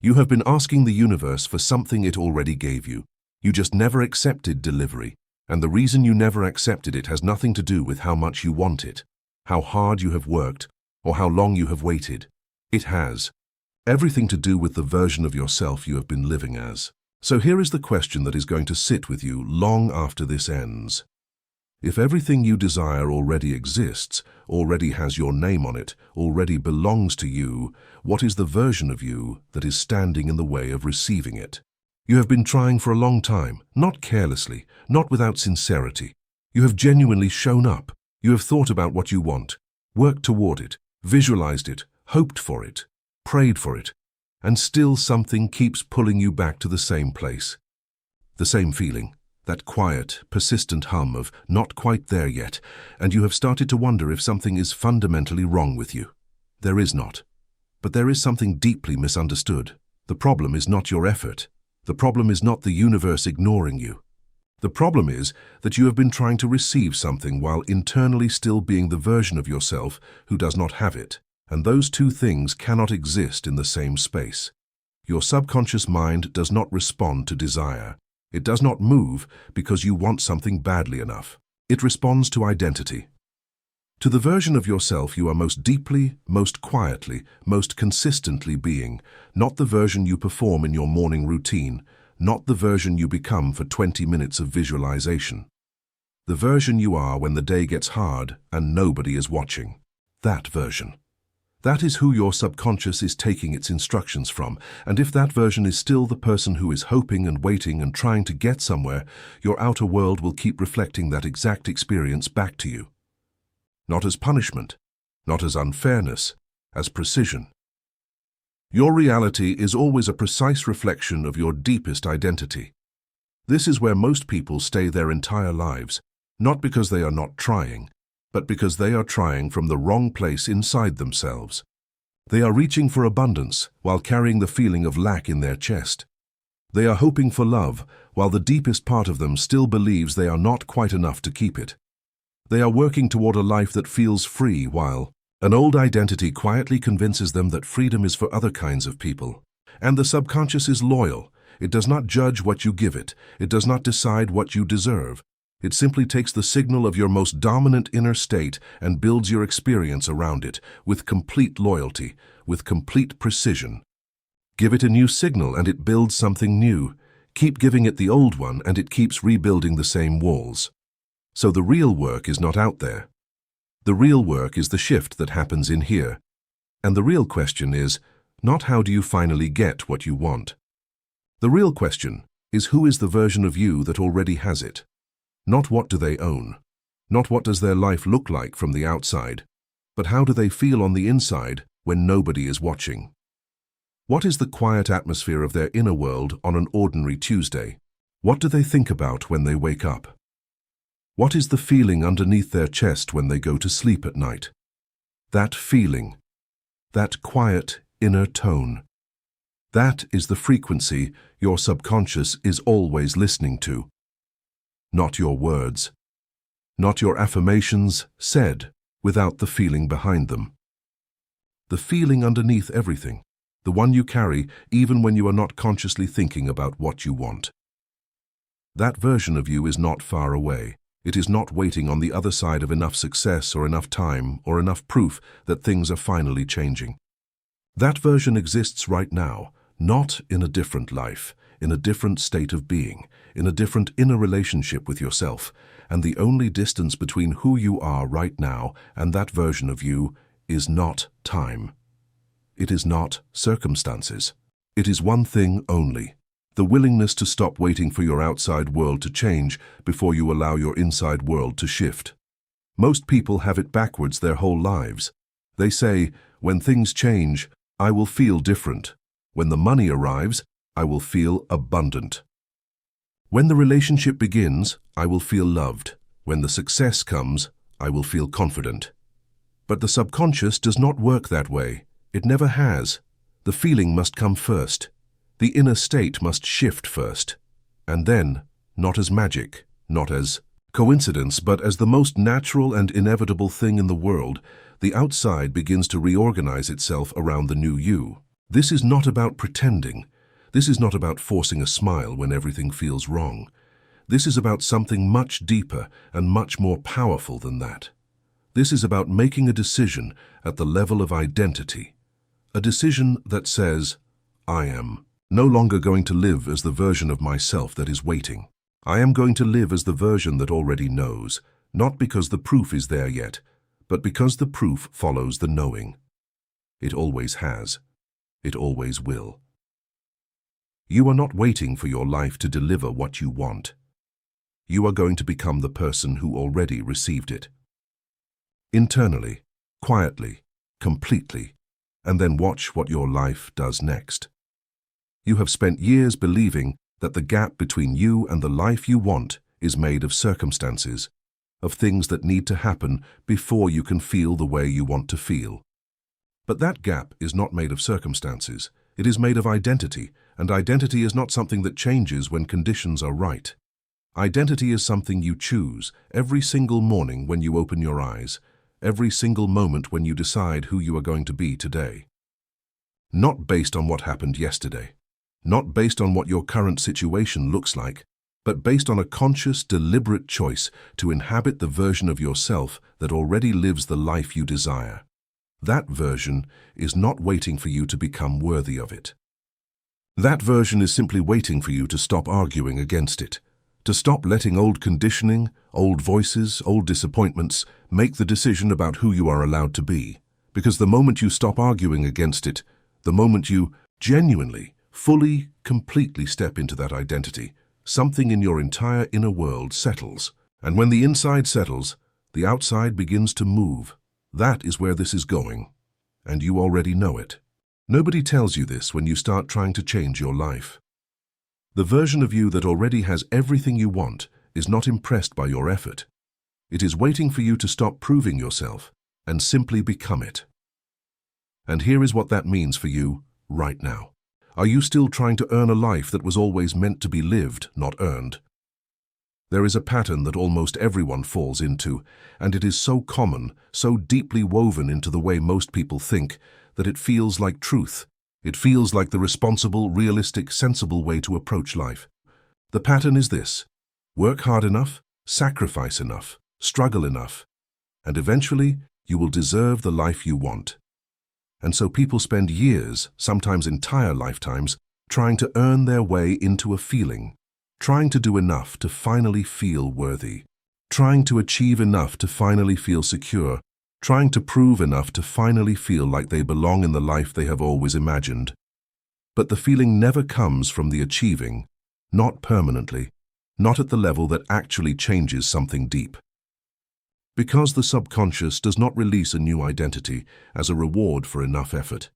You have been asking the universe for something it already gave you. You just never accepted delivery, and the reason you never accepted it has nothing to do with how much you want it, how hard you have worked, or how long you have waited. It has everything to do with the version of yourself you have been living as. So here is the question that is going to sit with you long after this ends. If everything you desire already exists, already has your name on it, already belongs to you, what is the version of you that is standing in the way of receiving it? You have been trying for a long time, not carelessly, not without sincerity. You have genuinely shown up. You have thought about what you want, worked toward it, visualized it, hoped for it, prayed for it, and still something keeps pulling you back to the same place. The same feeling. That quiet, persistent hum of not quite there yet, and you have started to wonder if something is fundamentally wrong with you. There is not. But there is something deeply misunderstood. The problem is not your effort. The problem is not the universe ignoring you. The problem is that you have been trying to receive something while internally still being the version of yourself who does not have it, and those two things cannot exist in the same space. Your subconscious mind does not respond to desire. It does not move because you want something badly enough. It responds to identity. To the version of yourself you are most deeply, most quietly, most consistently being, not the version you perform in your morning routine, not the version you become for 20 minutes of visualization. The version you are when the day gets hard and nobody is watching. That version. That is who your subconscious is taking its instructions from, and if that version is still the person who is hoping and waiting and trying to get somewhere, your outer world will keep reflecting that exact experience back to you. Not as punishment, not as unfairness, as precision. Your reality is always a precise reflection of your deepest identity. This is where most people stay their entire lives, not because they are not trying, but because they are trying from the wrong place inside themselves. They are reaching for abundance while carrying the feeling of lack in their chest. They are hoping for love while the deepest part of them still believes they are not quite enough to keep it. They are working toward a life that feels free while an old identity quietly convinces them that freedom is for other kinds of people. And the subconscious is loyal. It does not judge what you give it. It does not decide what you deserve. It simply takes the signal of your most dominant inner state and builds your experience around it, with complete loyalty, with complete precision. Give it a new signal and it builds something new. Keep giving it the old one and it keeps rebuilding the same walls. So the real work is not out there. The real work is the shift that happens in here. And the real question is not how do you finally get what you want. The real question is who is the version of you that already has it. Not what do they own, not what does their life look like from the outside, but how do they feel on the inside when nobody is watching. What is the quiet atmosphere of their inner world on an ordinary Tuesday? What do they think about when they wake up? What is the feeling underneath their chest when they go to sleep at night? That feeling, that quiet inner tone. That is the frequency your subconscious is always listening to. Not your words, not your affirmations said without the feeling behind them. The feeling underneath everything, the one you carry even when you are not consciously thinking about what you want. That version of you is not far away. It is not waiting on the other side of enough success or enough time or enough proof that things are finally changing. That version exists right now, not in a different life, in a different state of being, in a different inner relationship with yourself, and the only distance between who you are right now and that version of you is not time. It is not circumstances. It is one thing only: the willingness to stop waiting for your outside world to change before you allow your inside world to shift. Most people have it backwards their whole lives. They say, when things change, I will feel different. When the money arrives, I will feel abundant. When the relationship begins, I will feel loved. When the success comes, I will feel confident. But the subconscious does not work that way. It never has. The feeling must come first. The inner state must shift first. And then, not as magic, not as coincidence, but as the most natural and inevitable thing in the world, the outside begins to reorganize itself around the new you. This is not about pretending. This is not about forcing a smile when everything feels wrong. This is about something much deeper and much more powerful than that. This is about making a decision at the level of identity. A decision that says, I am no longer going to live as the version of myself that is waiting. I am going to live as the version that already knows, not because the proof is there yet, but because the proof follows the knowing. It always has. It always will. You are not waiting for your life to deliver what you want. You are going to become the person who already received it. Internally, quietly, completely, and then watch what your life does next. You have spent years believing that the gap between you and the life you want is made of circumstances, of things that need to happen before you can feel the way you want to feel. But that gap is not made of circumstances. It is made of identity, and identity is not something that changes when conditions are right. Identity is something you choose every single morning when you open your eyes, every single moment when you decide who you are going to be today. Not based on what happened yesterday, not based on what your current situation looks like, but based on a conscious, deliberate choice to inhabit the version of yourself that already lives the life you desire. That version is not waiting for you to become worthy of it. That version is simply waiting for you to stop arguing against it, to stop letting old conditioning, old voices, old disappointments make the decision about who you are allowed to be. Because the moment you stop arguing against it, the moment you genuinely, fully, completely step into that identity, something in your entire inner world settles. And when the inside settles, the outside begins to move. That is where this is going, and you already know it. Nobody tells you this when you start trying to change your life. The version of you that already has everything you want is not impressed by your effort. It is waiting for you to stop proving yourself and simply become it. And here is what that means for you right now. Are you still trying to earn a life that was always meant to be lived, not earned? There is a pattern that almost everyone falls into, and it is so common, so deeply woven into the way most people think, that it feels like truth. It feels like the responsible, realistic, sensible way to approach life. The pattern is this: work hard enough, sacrifice enough, struggle enough, and eventually you will deserve the life you want. And so people spend years, sometimes entire lifetimes, trying to earn their way into a feeling, trying to do enough to finally feel worthy, trying to achieve enough to finally feel secure, trying to prove enough to finally feel like they belong in the life they have always imagined. But the feeling never comes from the achieving, not permanently, not at the level that actually changes something deep. Because the subconscious does not release a new identity as a reward for enough effort.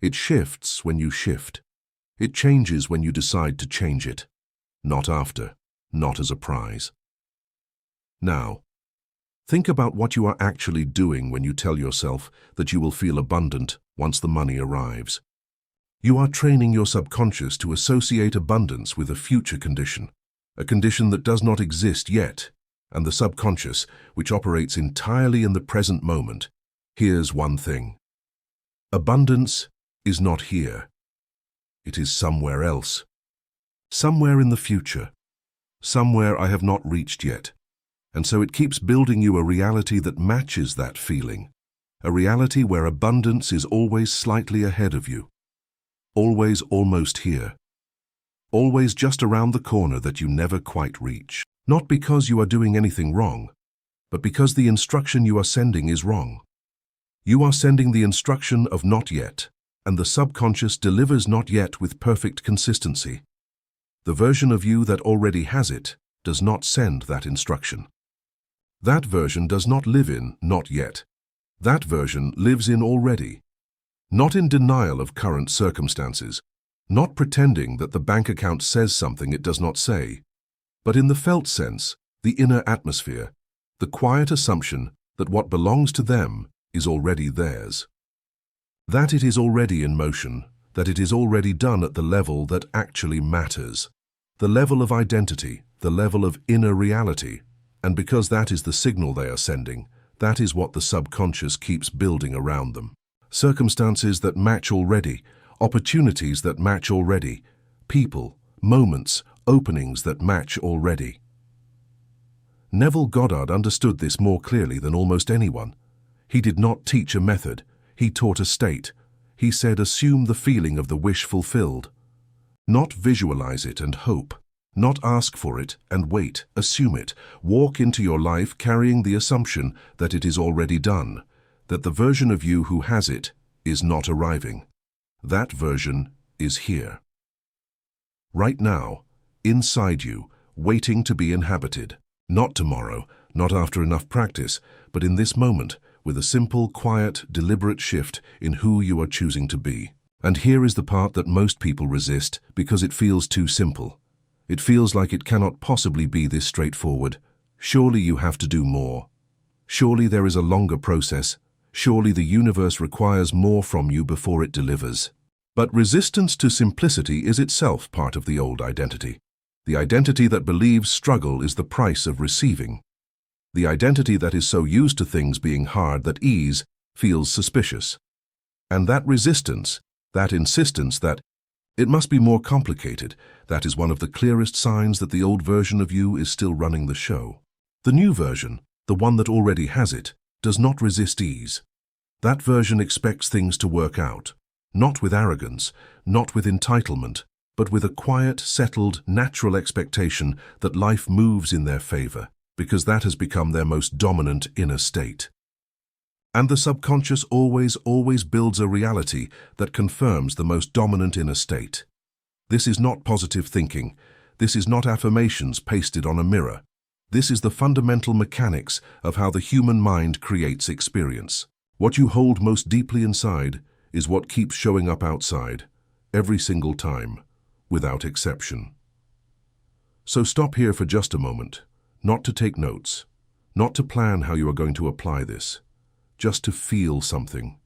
It shifts when you shift. It changes when you decide to change it. Not after, not as a prize. Now, think about what you are actually doing when you tell yourself that you will feel abundant once the money arrives. You are training your subconscious to associate abundance with a future condition, a condition that does not exist yet, and the subconscious, which operates entirely in the present moment, hears one thing. Abundance is not here. It is somewhere else. Somewhere in the future. Somewhere I have not reached yet. And so it keeps building you a reality that matches that feeling. A reality where abundance is always slightly ahead of you. Always almost here. Always just around the corner that you never quite reach. Not because you are doing anything wrong, but because the instruction you are sending is wrong. You are sending the instruction of not yet, and the subconscious delivers not yet with perfect consistency. The version of you that already has it does not send that instruction. That version does not live in not yet. That version lives in already. Not in denial of current circumstances, not pretending that the bank account says something it does not say, but in the felt sense, the inner atmosphere, the quiet assumption that what belongs to them is already theirs. That it is already in motion, that it is already done at the level that actually matters, the level of identity, the level of inner reality, and because that is the signal they are sending, that is what the subconscious keeps building around them. Circumstances that match already, opportunities that match already, people, moments, openings that match already. Neville Goddard understood this more clearly than almost anyone. He did not teach a method, he taught a state. He said, assume the feeling of the wish fulfilled. Not visualize it and hope. Not ask for it and wait, assume it. Walk into your life carrying the assumption that it is already done, that the version of you who has it is not arriving. That version is here. Right now, inside you, waiting to be inhabited. Not tomorrow, not after enough practice, but in this moment, with a simple, quiet, deliberate shift in who you are choosing to be. And here is the part that most people resist because it feels too simple. It feels like it cannot possibly be this straightforward. Surely you have to do more. Surely there is a longer process. Surely the universe requires more from you before it delivers. But resistance to simplicity is itself part of the old identity. The identity that believes struggle is the price of receiving. The identity that is so used to things being hard that ease feels suspicious. And that resistance, that insistence that it must be more complicated, that is one of the clearest signs that the old version of you is still running the show. The new version, the one that already has it, does not resist ease. That version expects things to work out, not with arrogance, not with entitlement, but with a quiet, settled, natural expectation that life moves in their favor, because that has become their most dominant inner state. And the subconscious always builds a reality that confirms the most dominant inner state. This is not positive thinking. This is not affirmations pasted on a mirror. This is the fundamental mechanics of how the human mind creates experience. What you hold most deeply inside is what keeps showing up outside, every single time, without exception. So stop here for just a moment, not to take notes, not to plan how you are going to apply this, just to feel something.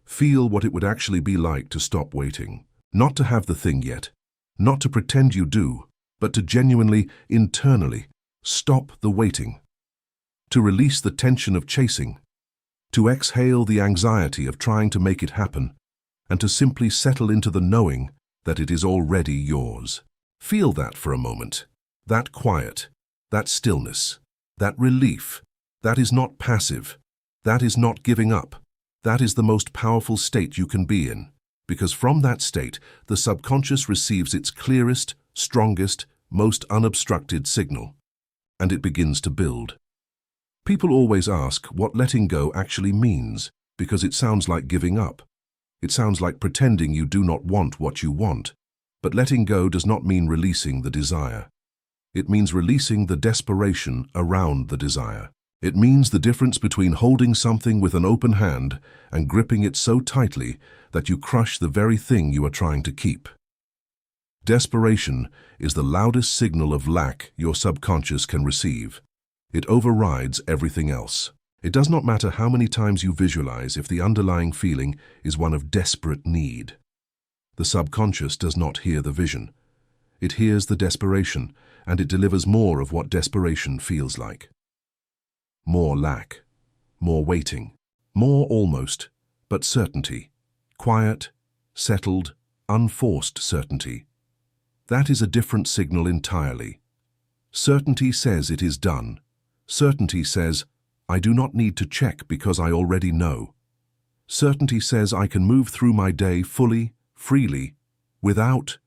Feel what it would actually be like to stop waiting. Not to have the thing yet, not to pretend you do, but to genuinely, internally, stop the waiting. To release the tension of chasing. To exhale the anxiety of trying to make it happen, and to simply settle into the knowing that it is already yours. Feel that for a moment. That quiet, that stillness, that relief. That is not passive. That is not giving up. That is the most powerful state you can be in, because from that state, the subconscious receives its clearest, strongest, most unobstructed signal, and it begins to build. People always ask what letting go actually means, because it sounds like giving up. It sounds like pretending you do not want what you want. But letting go does not mean releasing the desire. It means releasing the desperation around the desire. It means the difference between holding something with an open hand and gripping it so tightly that you crush the very thing you are trying to keep. Desperation is the loudest signal of lack your subconscious can receive. It overrides everything else. It does not matter how many times you visualize if the underlying feeling is one of desperate need. The subconscious does not hear the vision. It hears the desperation, and it delivers more of what desperation feels like. More lack, more waiting, more almost, but certainty. Quiet, settled, unforced certainty. That is a different signal entirely. Certainty says it is done. Certainty says, I do not need to check because I already know. Certainty says I can move through my day fully, freely, without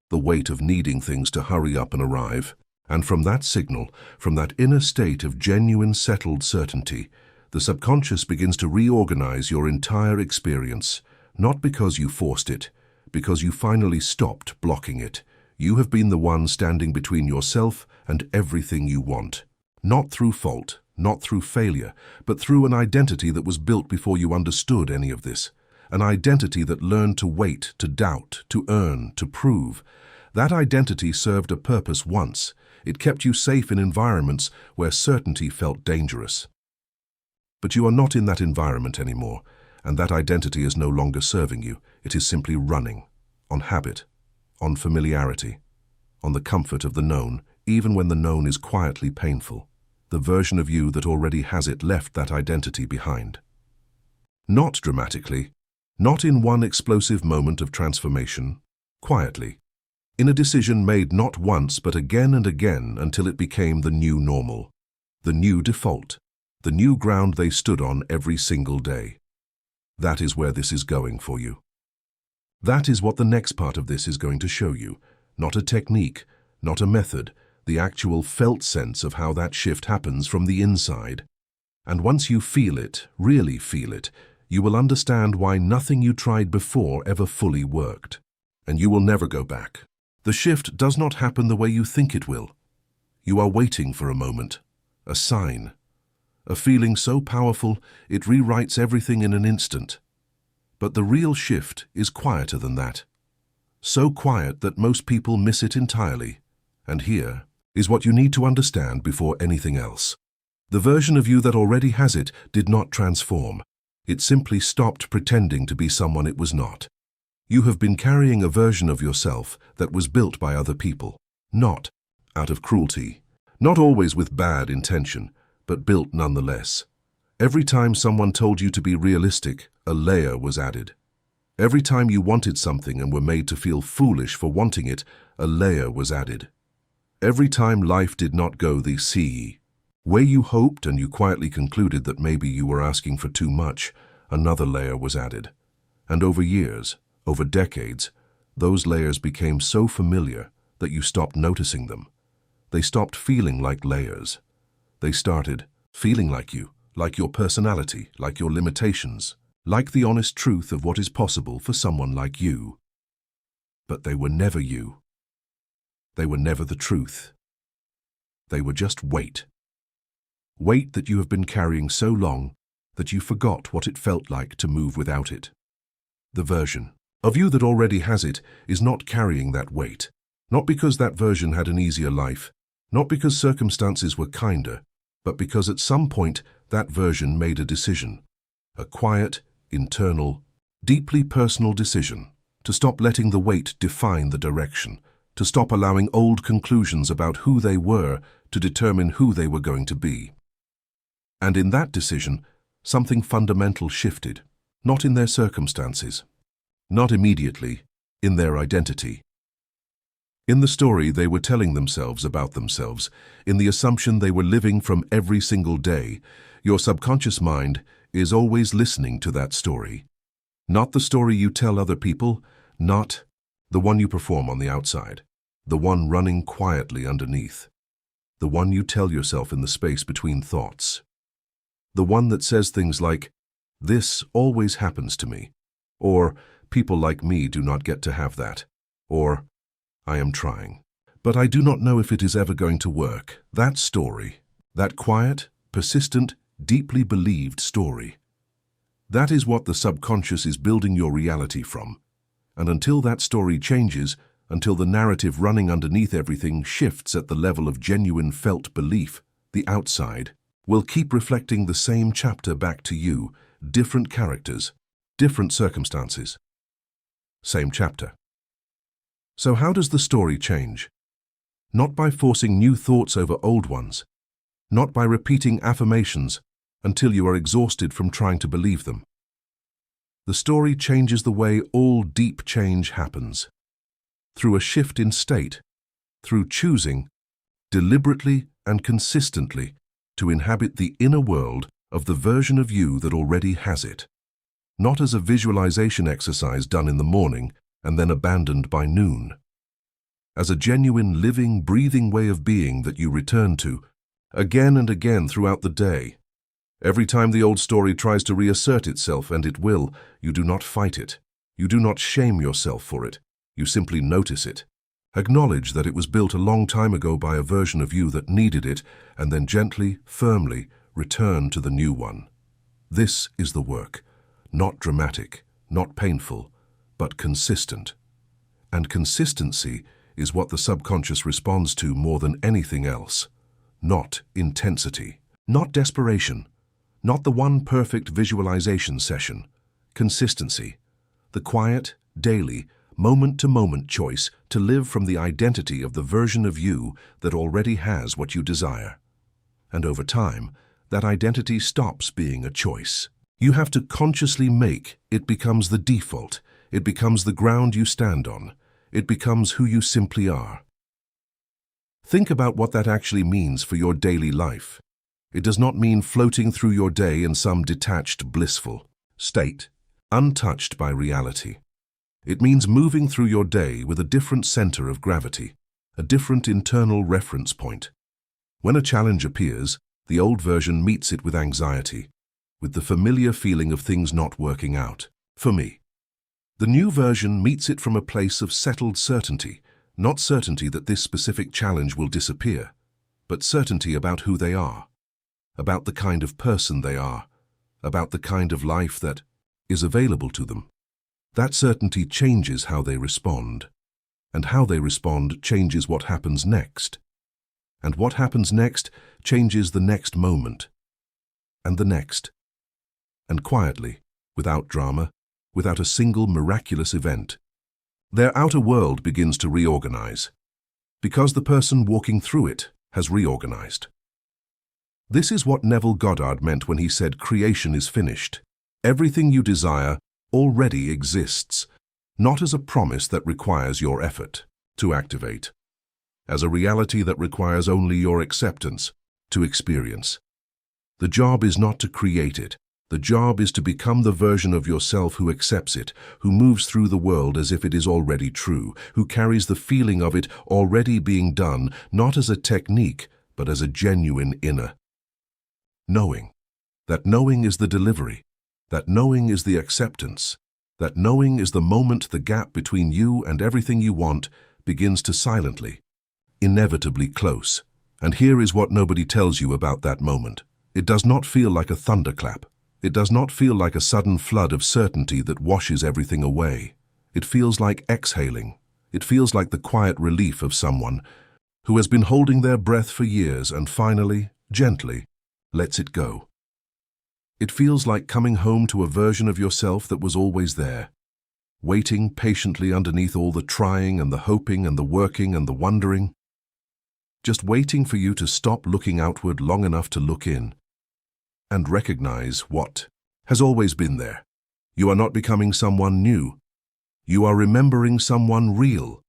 the weight of needing things to hurry up and arrive. And from that signal, from that inner state of genuine settled certainty, the subconscious begins to reorganize your entire experience, not because you forced it, because you finally stopped blocking it. You have been the one standing between yourself and everything you want. Not through fault, not through failure, but through an identity that was built before you understood any of this. An identity that learned to wait, to doubt, to earn, to prove. That identity served a purpose once. It kept you safe in environments where certainty felt dangerous. But you are not in that environment anymore, and that identity is no longer serving you. It is simply running, on habit, on familiarity, on the comfort of the known, even when the known is quietly painful. The version of you that already has it left that identity behind. Not dramatically, Not in one explosive moment of transformation, quietly, in a decision made not once but again and again until it became the new normal, the new default, the new ground they stood on every single day. That is where this is going for you. That is what the next part of this is going to show you. Not a technique, not a method, the actual felt sense of how that shift happens from the inside. And once you feel it, really feel it, you will understand why nothing you tried before ever fully worked. And you will never go back. The shift does not happen the way you think it will. You are waiting for a moment, a sign, a feeling so powerful it rewrites everything in an instant. But the real shift is quieter than that. So quiet that most people miss it entirely. And here is what you need to understand before anything else. The version of you that already has it did not transform. It simply stopped pretending to be someone it was not. You have been carrying a version of yourself that was built by other people, not out of cruelty, not always with bad intention, but built nonetheless. Every time someone told you to be realistic, a layer was added. Every time you wanted something and were made to feel foolish for wanting it, a layer was added. Every time life did not go the way you hoped and you quietly concluded that maybe you were asking for too much, another layer was added. And over years, over decades, those layers became so familiar that you stopped noticing them. They stopped feeling like layers. They started feeling like you, like your personality, like your limitations, like the honest truth of what is possible for someone like you. But they were never you. They were never the truth. They were just weight. Weight that you have been carrying so long that you forgot what it felt like to move without it. The version of you that already has it is not carrying that weight, not because that version had an easier life, not because circumstances were kinder, but because at some point that version made a decision, a quiet, internal, deeply personal decision, to stop letting the weight define the direction, to stop allowing old conclusions about who they were to determine who they were going to be. And in that decision, something fundamental shifted, not in their circumstances, not immediately, in their identity. In the story they were telling themselves about themselves, in the assumption they were living from every single day, your subconscious mind is always listening to that story. Not the story you tell other people, not the one you perform on the outside, the one running quietly underneath, the one you tell yourself in the space between thoughts. The one that says things like, "This always happens to me," or "People like me do not get to have that," or "I am trying, but I do not know if it is ever going to work." That story, that quiet, persistent, deeply believed story. That is what the subconscious is building your reality from. And until that story changes, until the narrative running underneath everything shifts at the level of genuine felt belief, the outside will keep reflecting the same chapter back to you, different characters, different circumstances. Same chapter. So how does the story change? Not by forcing new thoughts over old ones, not by repeating affirmations until you are exhausted from trying to believe them. The story changes the way all deep change happens. Through a shift in state, through choosing, deliberately and consistently, to inhabit the inner world of the version of you that already has it. Not as a visualization exercise done in the morning and then abandoned by noon. As a genuine, living, breathing way of being that you return to, again and again throughout the day. Every time the old story tries to reassert itself, and it will, you do not fight it. You do not shame yourself for it. You simply notice it. Acknowledge that it was built a long time ago by a version of you that needed it, and then gently, firmly return to the new one. This is the work. Not dramatic, not painful, but consistent. And consistency is what the subconscious responds to more than anything else. Not intensity, not desperation, not the one perfect visualization session. Consistency, the quiet, daily, moment-to-moment choice to live from the identity of the version of you that already has what you desire. And over time, that identity stops being a choice. You have to consciously make it becomes the default. It becomes the ground you stand on. It becomes who you simply are. Think about what that actually means for your daily life. It does not mean floating through your day in some detached, blissful state, untouched by reality. It means moving through your day with a different center of gravity, a different internal reference point. When a challenge appears, the old version meets it with anxiety, with the familiar feeling of things not working out. For me, the new version meets it from a place of settled certainty, not certainty that this specific challenge will disappear, but certainty about who they are, about the kind of person they are, about the kind of life that is available to them. That certainty changes how they respond, and how they respond changes what happens next. And what happens next changes the next moment, and the next. And quietly, without drama, without a single miraculous event, their outer world begins to reorganize, because the person walking through it has reorganized. This is what Neville Goddard meant when he said creation is finished. Everything you desire already exists, not as a promise that requires your effort to activate, as a reality that requires only your acceptance to experience. The job is not to create it. The job is to become the version of yourself who accepts it, who moves through the world as if it is already true, who carries the feeling of it already being done, not as a technique, but as a genuine inner knowing. That knowing is the delivery. That knowing is the acceptance. That knowing is the moment the gap between you and everything you want begins to silently, inevitably close. And here is what nobody tells you about that moment. It does not feel like a thunderclap. It does not feel like a sudden flood of certainty that washes everything away. It feels like exhaling. It feels like the quiet relief of someone who has been holding their breath for years and finally, gently, lets it go. It feels like coming home to a version of yourself that was always there, waiting patiently underneath all the trying and the hoping and the working and the wondering, just waiting for you to stop looking outward long enough to look in and recognize what has always been there. You are not becoming someone new. You are remembering someone real,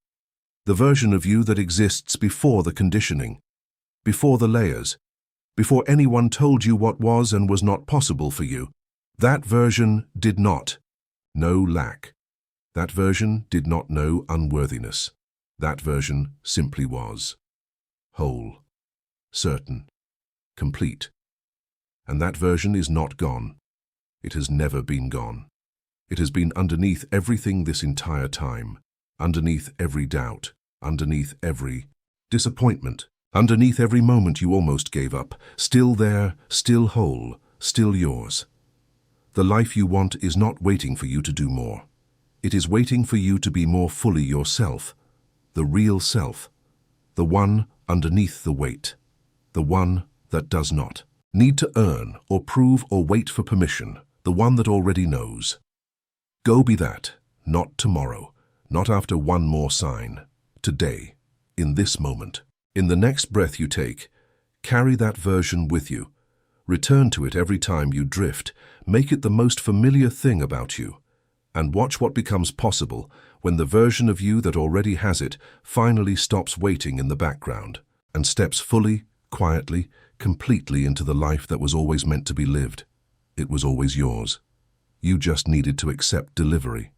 the version of you that exists before the conditioning, before the layers, before anyone told you what was and was not possible for you. That version did not know lack. That version did not know unworthiness. That version simply was whole, certain, complete. And that version is not gone. It has never been gone. It has been underneath everything this entire time, underneath every doubt, underneath every disappointment, underneath every moment you almost gave up, still there, still whole, still yours. The life you want is not waiting for you to do more. It is waiting for you to be more fully yourself, the real self, the one underneath the weight, the one that does not need to earn or prove or wait for permission, the one that already knows. Go be that, not tomorrow, not after one more sign. Today, in this moment. In the next breath you take, carry that version with you. Return to it every time you drift. Make it the most familiar thing about you. And watch what becomes possible when the version of you that already has it finally stops waiting in the background and steps fully, quietly, completely into the life that was always meant to be lived. It was always yours. You just needed to accept delivery.